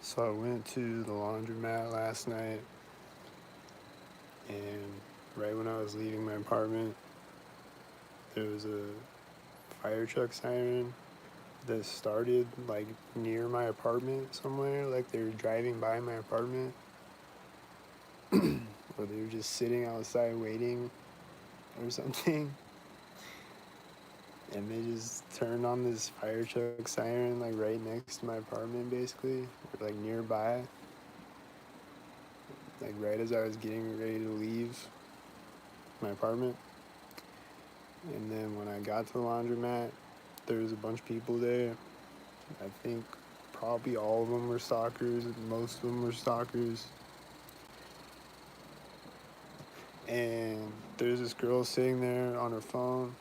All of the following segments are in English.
So I went to the laundromat last night, and right when I was leaving my apartment, there was a fire truck siren that started like near my apartment somewhere. Like they were driving by my apartment, or they were just sitting outside waiting or something. And they just turned on this fire truck siren like right next to my apartment, basically, or like nearby. Like right as I was getting ready to leave my apartment. And then when I got to the laundromat, there was a bunch of people there. I think probably all of them were stalkers, most of them were stalkers. And there's this girl sitting there on her phone,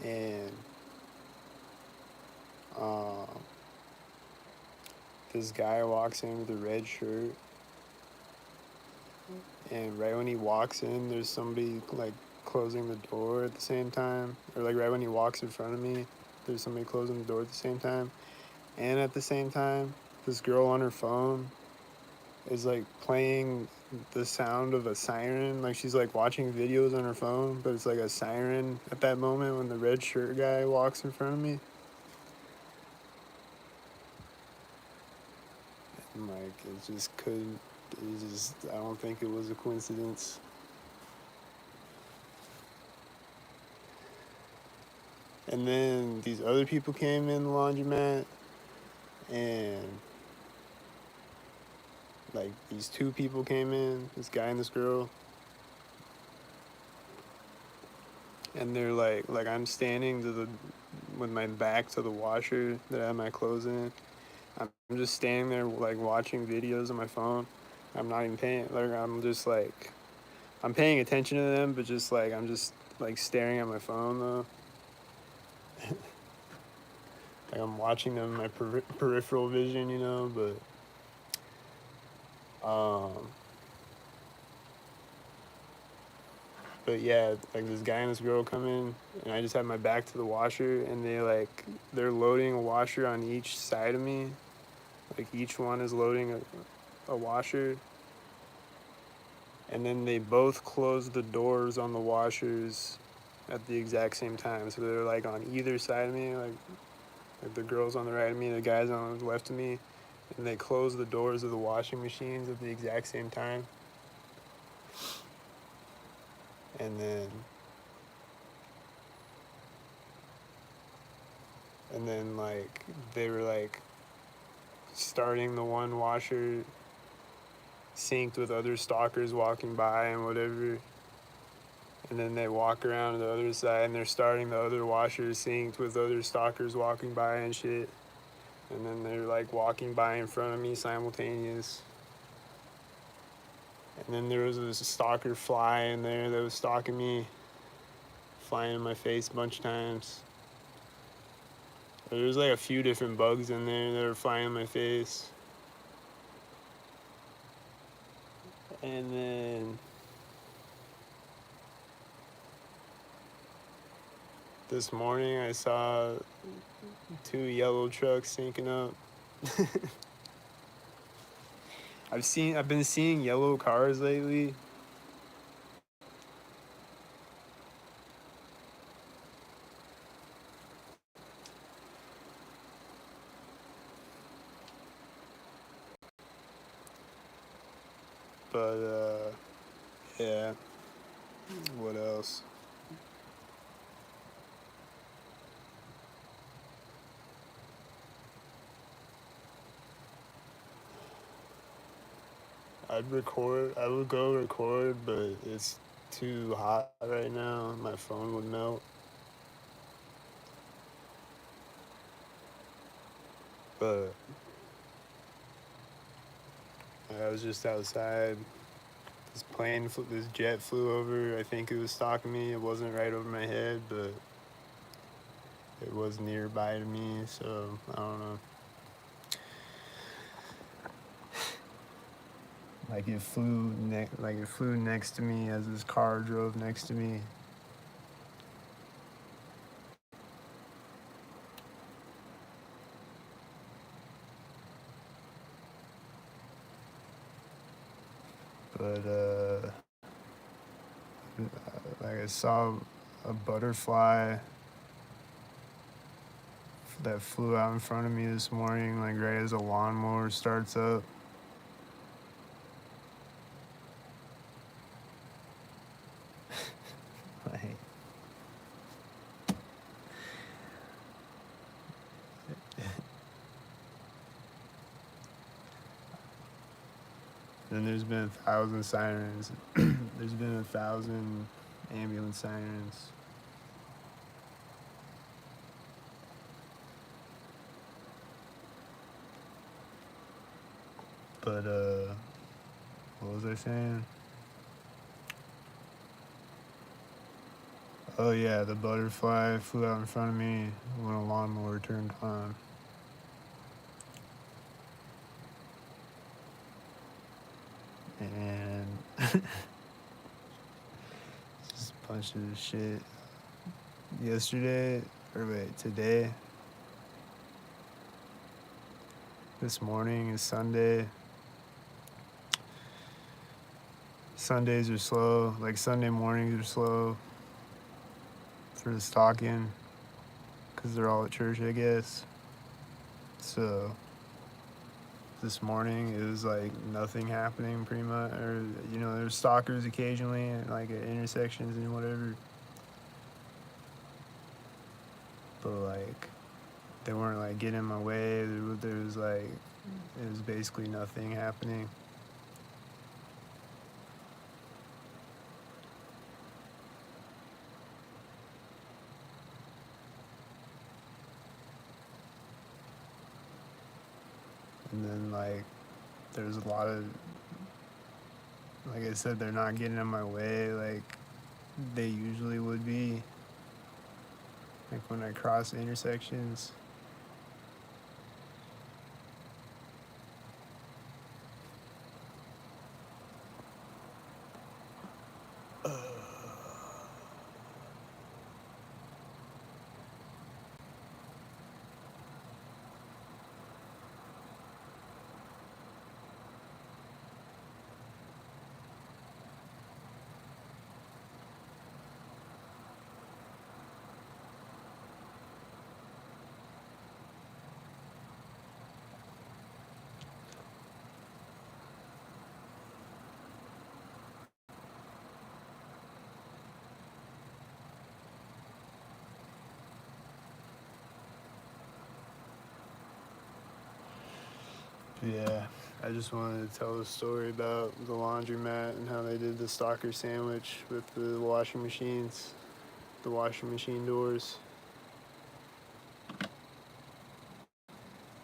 and um, this guy walks in with a red shirt. And right when he walks in, there's somebody like closing the door at the same time. Or like right when he walks in front of me, there's somebody closing the door at the same time. And at the same time, this girl on her phone is like playing the sound of a siren. Like she's like watching videos on her phone, but it's like a siren at that moment when the red shirt guy walks in front of me. And like it just couldn't. It just I don't think it was a coincidence. And then these other people came in the laundromat, and like these two people came in, this guy and this girl, and they're like I'm standing to the with my back to the washer that I have my clothes in. I'm just standing there like watching videos on my phone. I'm not even paying. Like I'm just like I'm paying attention to them, but just like I'm just like staring at my phone though. Like I'm watching them in my peripheral vision, um, but yeah, like this guy and this girl come in, and I just have my back to the washer, and they're loading a washer on each side of me. Like each one is loading a washer, and then they both close the doors on the washers at the exact same time. So they're like on either side of me, like the girl's on the right of me, the guy's on the left of me, and they close the doors of the washing machines at the exact same time. And then like they were like starting the one washer synced with other stalkers walking by and whatever. And then they walk around to the other side and they're starting the other washer synced with other stalkers walking by and shit. And then they're like walking by in front of me simultaneous. And then there was this stalker fly in there that was stalking me, flying in my face a bunch of times. There was like a few different bugs in there that were flying in my face. And then this morning I saw two yellow trucks syncing up. I've been seeing yellow cars lately. But yeah, what else? I would go record, but it's too hot right now. My phone would melt. But I was just outside. This jet flew over. I think it was stalking me. It wasn't right over my head, but it was nearby to me. So I don't know. Like it flew next to me as this car drove next to me. But like I saw a butterfly that flew out in front of me this morning, like right as a lawnmower starts up. Like, and there's been 1,000 sirens. There's been 1,000 ambulance sirens. But what was I saying? Oh yeah, the butterfly flew out in front of me when a lawnmower turned on. And just a bunch of shit. Yesterday, or wait, today, this morning is Sunday. Sundays are slow, like Sunday mornings are slow for the stalking, because they're all at church, I guess. So this morning it was like nothing happening pretty much, or there's stalkers occasionally like at intersections and whatever, but like they weren't like getting in my way. There was like, it was basically nothing happening. And then like there's a lot of, like I said, they're not getting in my way like they usually would be, like when I cross intersections. Yeah, I just wanted to tell the story about the laundromat and how they did the stalker sandwich with the washing machines, the washing machine doors.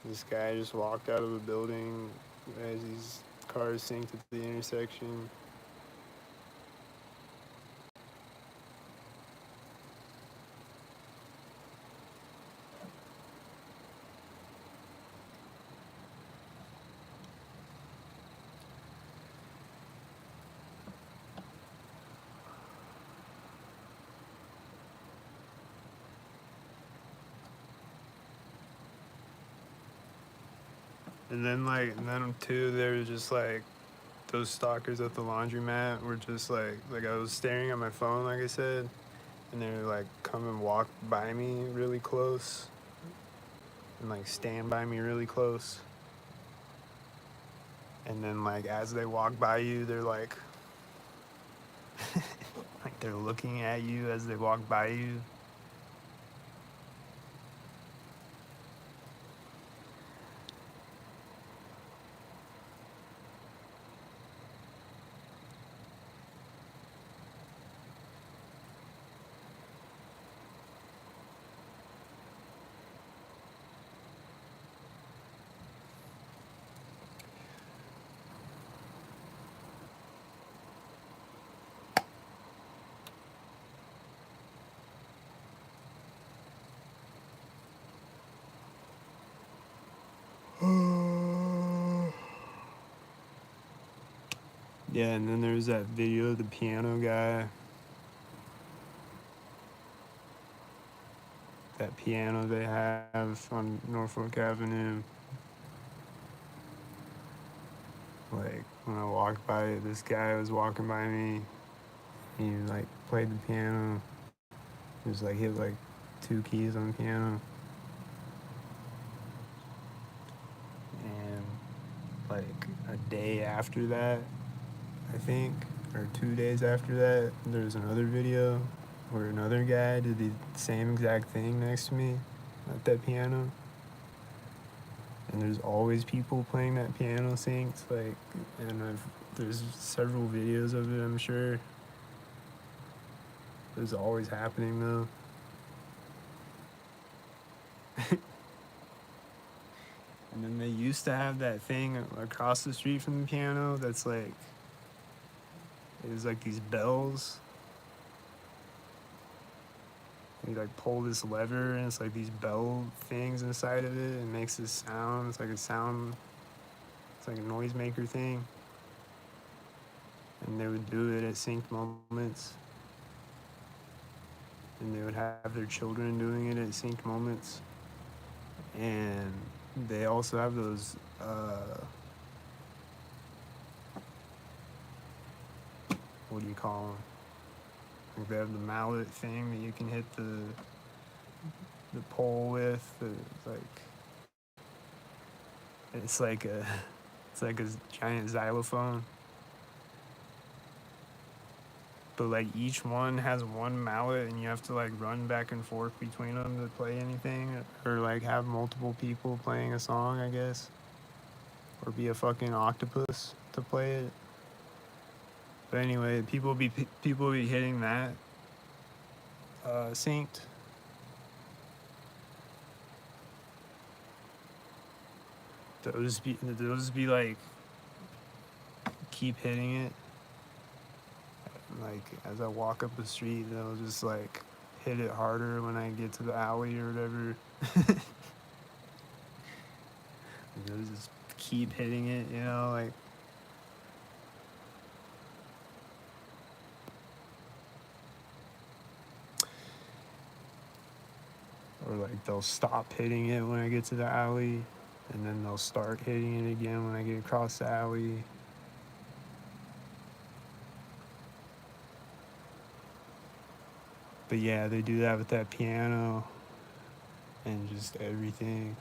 This guy just walked out of a building as these cars synced at the intersection. And then too, there was just like those stalkers at the laundromat were just like I was staring at my phone, like I said, and they were like come and walk by me really close and like stand by me really close. And then like as they walk by you, they're like like they're looking at you as they walk by you. Yeah, and then there's that video of the piano guy. That piano they have on Norfolk Avenue. Like when I walked by it, this guy was walking by me. He like played the piano. He was like hit like two keys on the piano, and like a day after that, I think, or 2 days after that, there's another video where another guy did the same exact thing next to me at that piano. And there's always people playing that piano synced, like, and there's several videos of it, I'm sure. It's always happening though. And then they used to have that thing across the street from the piano that's like, it was like these bells. You like pull this lever and it's like these bell things inside of it and makes this sound. It's like a sound, it's like a noisemaker thing. And they would do it at synced moments. And they would have their children doing it at synced moments. And they also have those what do you call them? Like they have the mallet thing that you can hit the pole with. It's like a it's like a giant xylophone. But like each one has one mallet and you have to like run back and forth between them to play anything, or like have multiple people playing a song, I guess, or be a fucking octopus to play it. But anyway, people be hitting that synced. Those be like keep hitting it. Like as I walk up the street, they'll just like hit it harder when I get to the alley or whatever. They'll just keep hitting it, you know, like. Or like they'll stop hitting it when I get to the alley, and then they'll start hitting it again when I get across the alley. But yeah, they do that with that piano and just everything.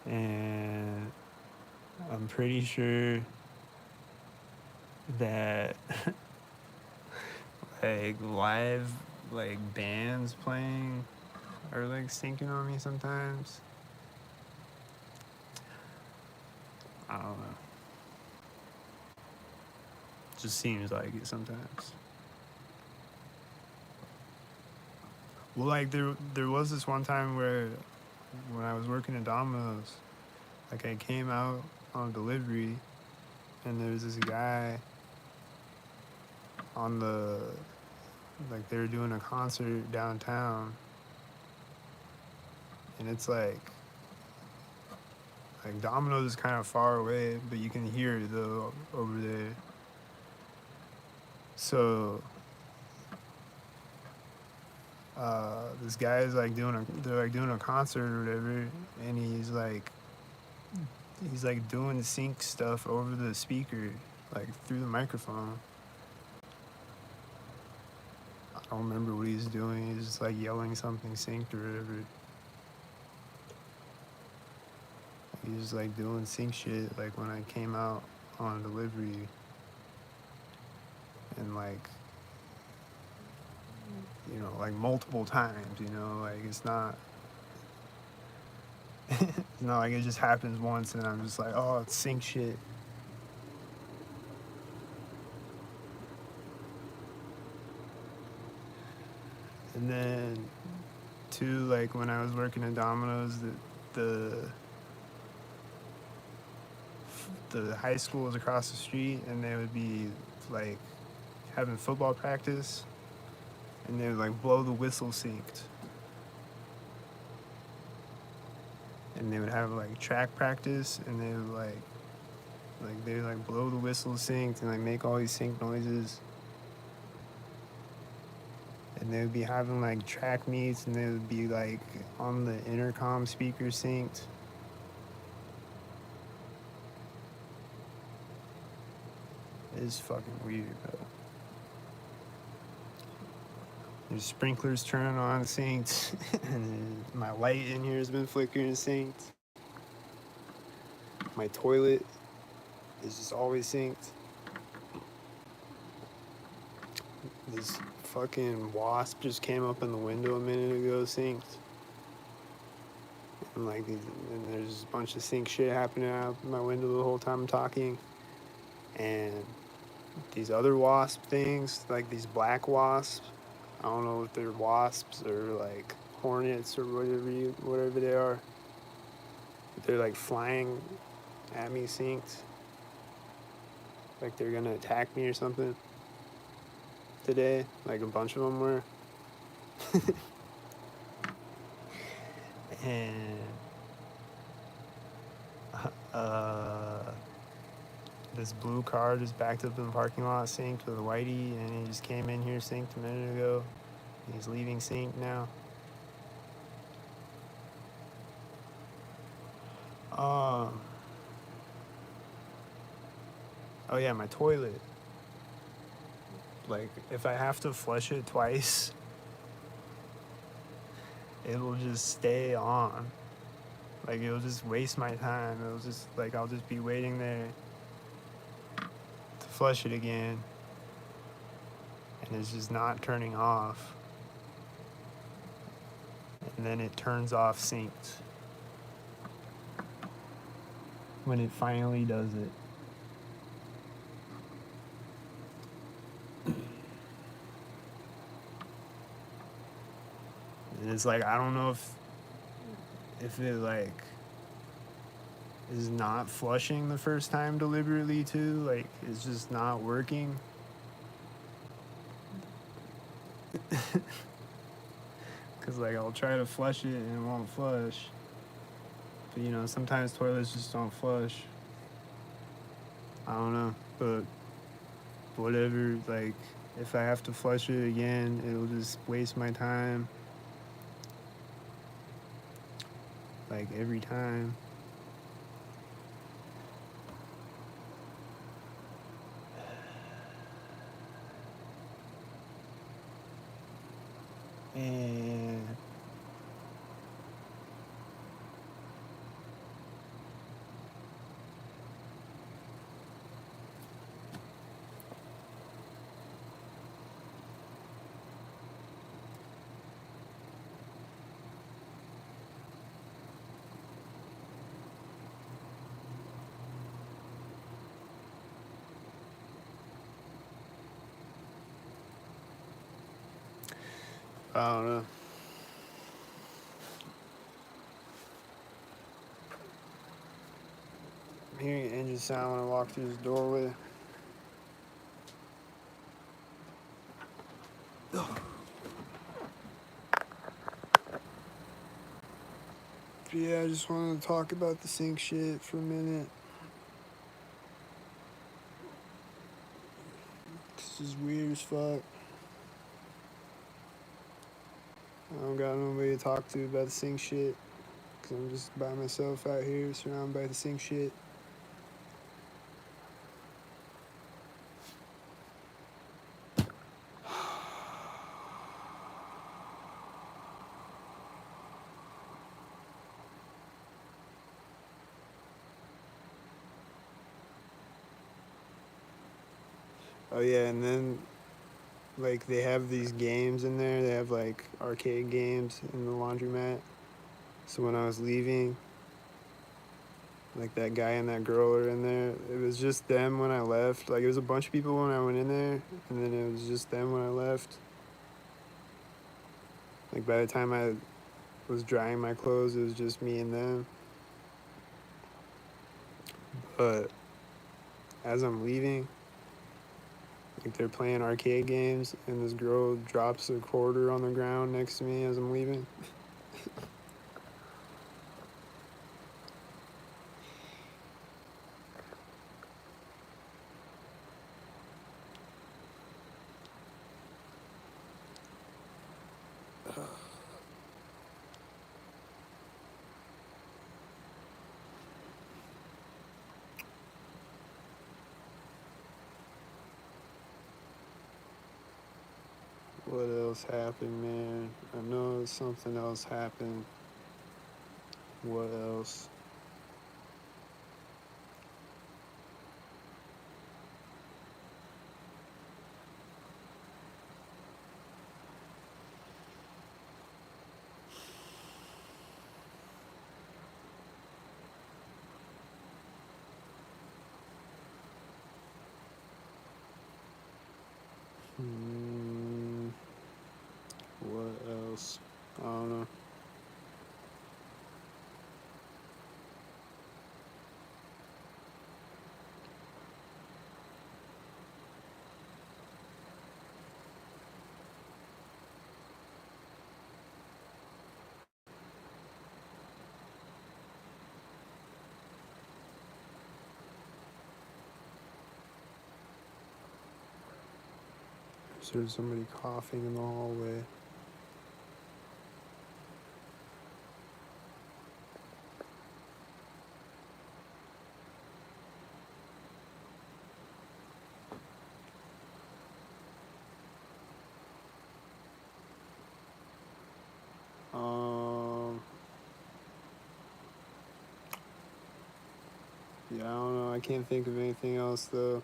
And I'm pretty sure that like live like bands playing are like syncing on me sometimes. I don't know. Just seems like it sometimes. Well, like there was this one time where when I was working at Domino's, like I came out on delivery, and there was this guy on the, like they were doing a concert downtown, and it's like Domino's is kind of far away, but you can hear it though over there. So this guy is like they're like doing a concert or whatever, and he's like doing sync stuff over the speaker, like through the microphone. I don't remember what he's doing. He's just like yelling something synced or whatever. He's just like doing sync shit like when I came out on delivery, and like, you know, like multiple times, you know, like it's not it's not like it just happens once and I'm just like, oh, it's sync shit. And then too, like when I was working at Domino's, the high school was across the street, and they would be like having football practice, and they would like blow the whistle synced, and they would have like track practice, and they would they would like blow the whistle synced and like make all these sync noises. And they would be having like track meets, and they would be like on the intercom speaker synced. It's fucking weird, bro. There's sprinklers turning on synced, and my light in here has been flickering synced. My toilet is just always synced. This fucking wasp just came up in the window a minute ago, synced. And and there's a bunch of sync shit happening out my window the whole time I'm talking. And these other wasp things, like these black wasps, I don't know if they're wasps or like hornets or whatever they are. They're like flying at me synced. Like they're gonna attack me or something today. Like a bunch of them were. And this blue car just backed up in the parking lot synced with a whitey, and he just came in here synced a minute ago. He's leaving synced now. Oh yeah, my toilet. Like if I have to flush it twice, it'll just stay on. Like it'll just waste my time. It'll just like I'll just be waiting there to flush it again, and it's just not turning off. And then it turns off synced when it finally does it. And it's like I don't know if it like is not flushing the first time deliberately too, like it's just not working. Cause like I'll try to flush it and it won't flush. But you know, sometimes toilets just don't flush. I don't know, but whatever, like if I have to flush it again, it'll just waste my time. Like every time. And I don't know. I'm hearing an engine sound when I walk through this doorway. But yeah, I just wanted to talk about the sync shit for a minute. This is weird as fuck. I don't got nobody to talk to about the sync shit. Cause I'm just by myself out here surrounded by the sync shit. Oh yeah, and then like they have these games in there. They have like arcade games in the laundromat. So when I was leaving, like that guy and that girl are in there. It was just them when I left. Like it was a bunch of people when I went in there, and then it was just them when I left. Like by the time I was drying my clothes, it was just me and them. But as I'm leaving, like they're playing arcade games, and this girl drops a quarter on the ground next to me as I'm leaving. What else happened, man? I know something else happened. What else? Hmm, what else? I don't know. Just heard somebody coughing in the hallway. Um, yeah, I don't know. I can't think of anything else though.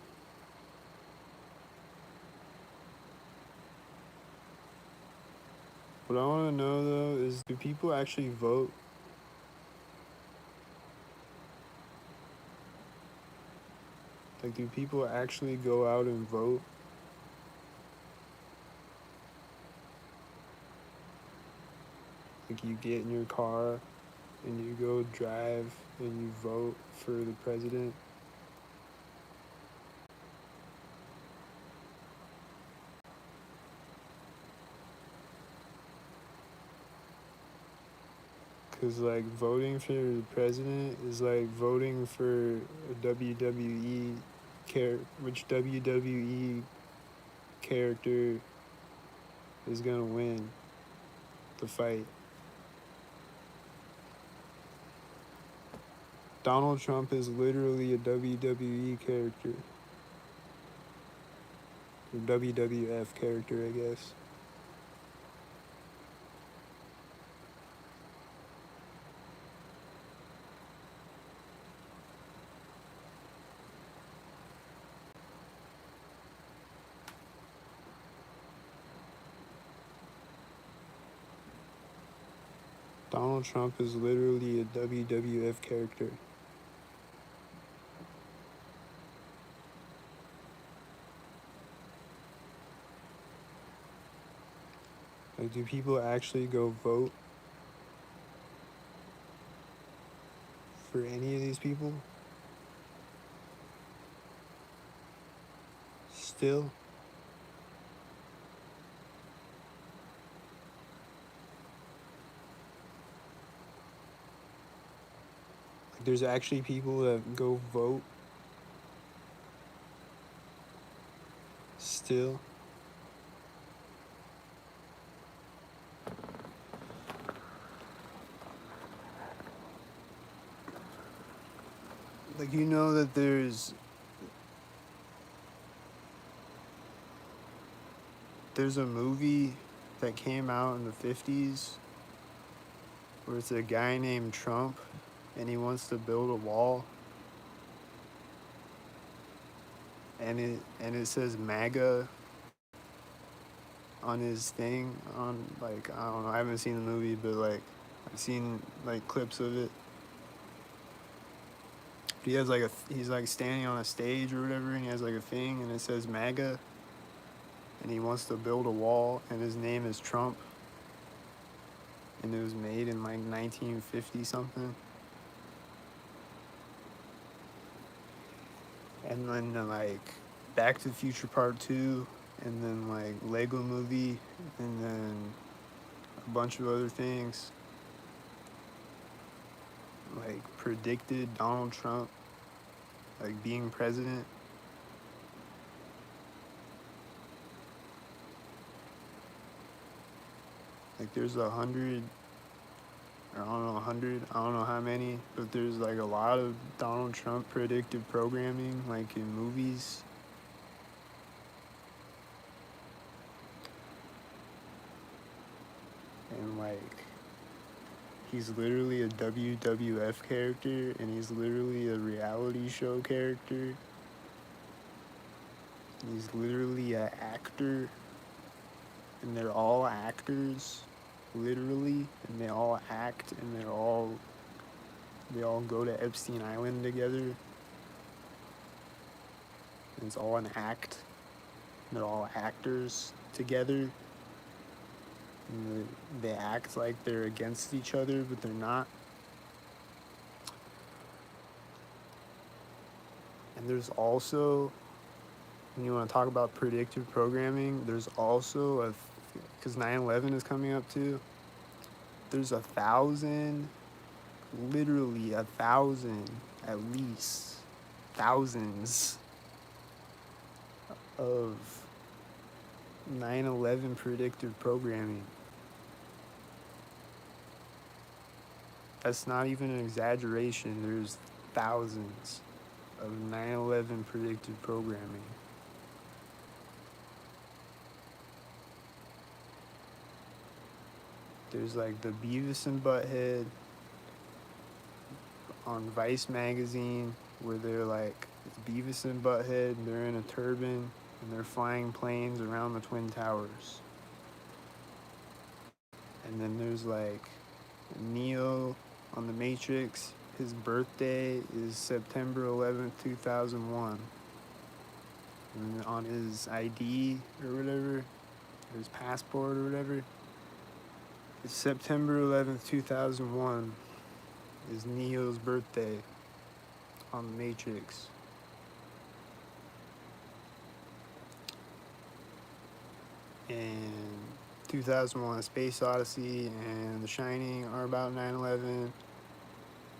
What I want to know though is, do people actually vote? Like, do people actually go out and vote? Like, you get in your car and you go drive and you vote for the president? Because, like, voting for the president is like voting for a WWE which WWE character is gonna win the fight. Donald Trump is literally a WWE character. A WWF character, I guess. Donald Trump is literally a WWF character. Like, do people actually go vote for any of these people? Still? Like, there's actually people that go vote still? Like, you know that there's a movie that came out in the 50s where it's a guy named Trump and he wants to build a wall, and it says MAGA on his thing, on, like, I don't know, I haven't seen the movie, but like I've seen like clips of it. He has like he's like standing on a stage or whatever, and he has like a thing and it says MAGA, and he wants to build a wall, and his name is Trump, and it was made in like 1950 something. And then like Back to the Future Part 2, and then like Lego Movie, and then a bunch of other things like predicted Donald Trump like being president. Like, there's 100, or I don't know, 100, I don't know how many, but there's like a lot of Donald Trump predictive programming, like in movies. and like he's literally a WWF character, and he's literally a reality show character. He's literally an actor, and they're all actors, literally, and they all act, and they all go to Epstein Island together. And it's all an act. They're all actors together. And they act like they're against each other, but they're not. And there's also, when you want to talk about predictive programming, there's also because 9/11 is coming up too. There's 1,000, literally 1,000, at least thousands of 9/11 predictive programming. That's not even an exaggeration. There's thousands of 9/11 predictive programming. There's like the Beavis and Butthead on Vice magazine, where they're like, it's Beavis and Butthead, they're in a turban, and they're flying planes around the Twin Towers. And then there's like Neo on The Matrix. His birthday is September 11th, 2001. And on his ID or whatever, or his passport or whatever, it's September 11th, 2001 is Neo's birthday on The Matrix. And 2001 Space Odyssey and The Shining are about 9/11.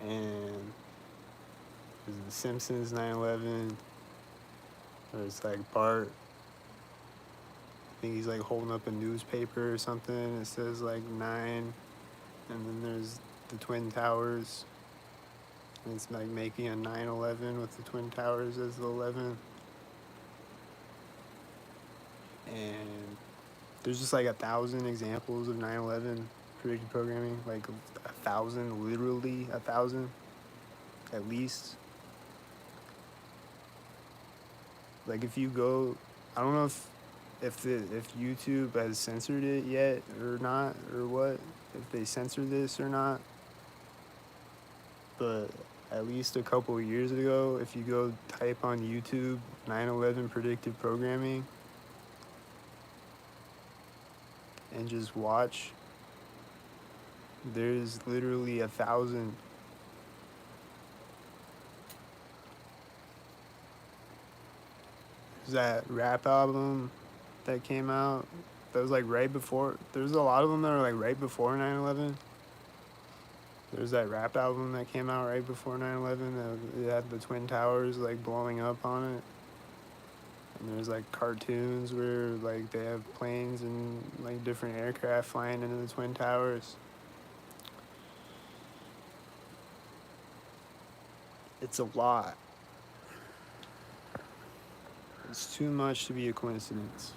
And there's The Simpsons 9/11. Or it's like Bart, I think he's like holding up a newspaper or something. It says like 9. And then there's the Twin Towers. And it's like making a 9/11 with the Twin Towers as the 11th. And there's just like 1,000 examples of 9/11 predictive programming. Like 1,000, literally 1,000, at least. Like if you go, I don't know if YouTube has censored it yet or not, or what, if they censor this or not. But at least a couple of years ago, if you go type on YouTube 9/11 predictive programming and just watch, there's literally 1,000. There's that rap album that came out that was like right before. There's a lot of them that are like right before 9/11. There's that rap album that came out right before 9/11 that it had the Twin Towers like blowing up on it. And there's like cartoons where like they have planes and like different aircraft flying into the Twin Towers. It's a lot. It's too much to be a coincidence.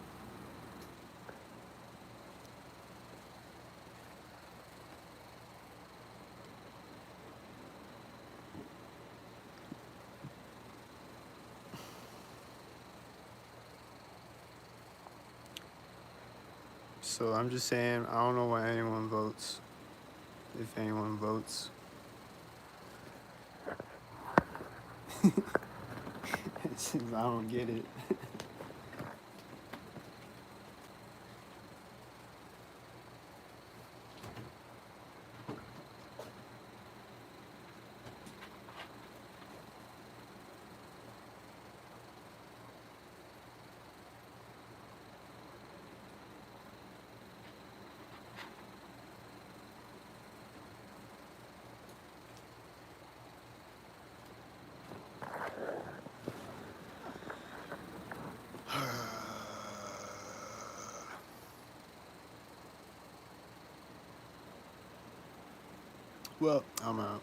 So I'm just saying, I don't know why anyone votes. If anyone votes. It's just, I don't get it. Well, I'm out.